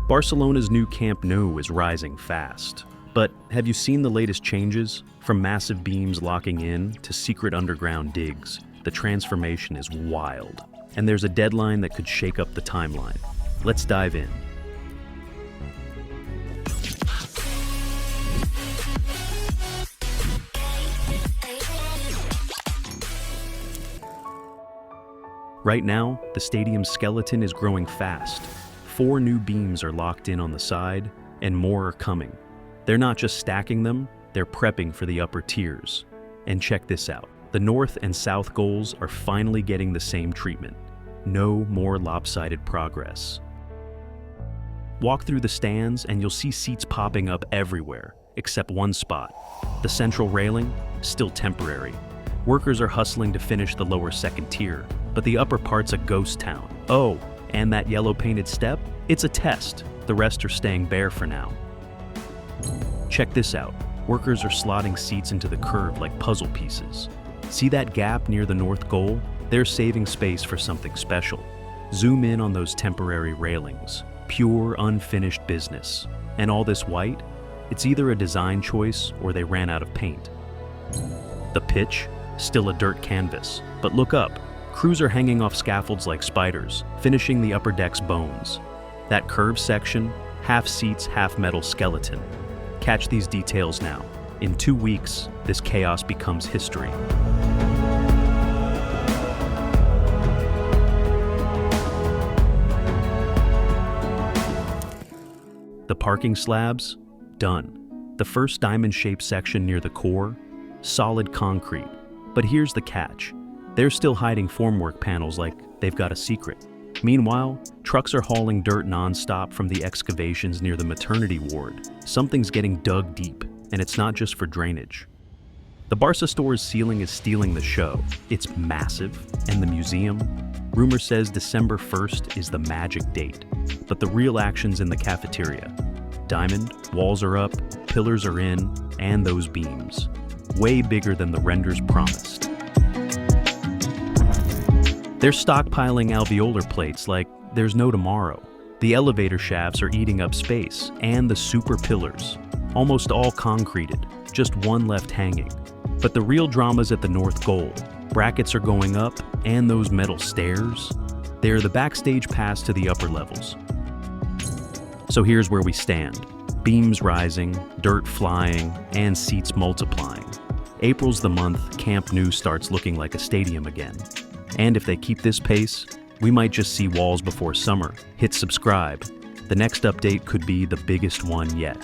Barcelona's new Camp Nou is rising fast. But have you seen the latest changes? From massive beams locking in to secret underground digs, the transformation is wild. And there's a deadline that could shake up the timeline. Let's dive in. Right now, the stadium's skeleton is growing fast. 4 new beams are locked in on the side, and more are coming. They're not just stacking them, they're prepping for the upper tiers. And check this out. The north and south goals are finally getting the same treatment. No more lopsided progress. Walk through the stands and you'll see seats popping up everywhere, except one spot. The central railing, still temporary. Workers are hustling to finish the lower second tier, but the upper part's a ghost town. Oh, and that yellow painted step? It's a test. The rest are staying bare for now. Check this out. Workers are slotting seats into the curve like puzzle pieces. See that gap near the north goal? They're saving space for something special. Zoom in on those temporary railings. Pure, unfinished business. And all this white? It's either a design choice or they ran out of paint. The pitch? Still a dirt canvas. But look up. Crews are hanging off scaffolds like spiders, finishing the upper deck's bones. That curved section? Half seats, half metal skeleton. Catch these details now. In 2 weeks, this chaos becomes history. The parking slabs? Done. The first diamond-shaped section near the core? Solid concrete. But here's the catch. They're still hiding formwork panels like they've got a secret. Meanwhile, trucks are hauling dirt non-stop from the excavations near the maternity ward. Something's getting dug deep, and it's not just for drainage. The Barca store's ceiling is stealing the show. It's massive, and the museum? Rumor says December 1st is the magic date. But the real action's in the cafeteria. Diamond, walls are up, pillars are in, and those beams. Way bigger than the renders promised. They're stockpiling alveolar plates like there's no tomorrow. The elevator shafts are eating up space, and the super pillars. Almost all concreted, just one left hanging. But the real drama's at the north goal. Brackets are going up, and those metal stairs. They're the backstage pass to the upper levels. So here's where we stand. Beams rising, dirt flying, and seats multiplying. April's the month Camp Nou starts looking like a stadium again. And if they keep this pace, we might just see walls before summer. Hit subscribe. The next update could be the biggest one yet.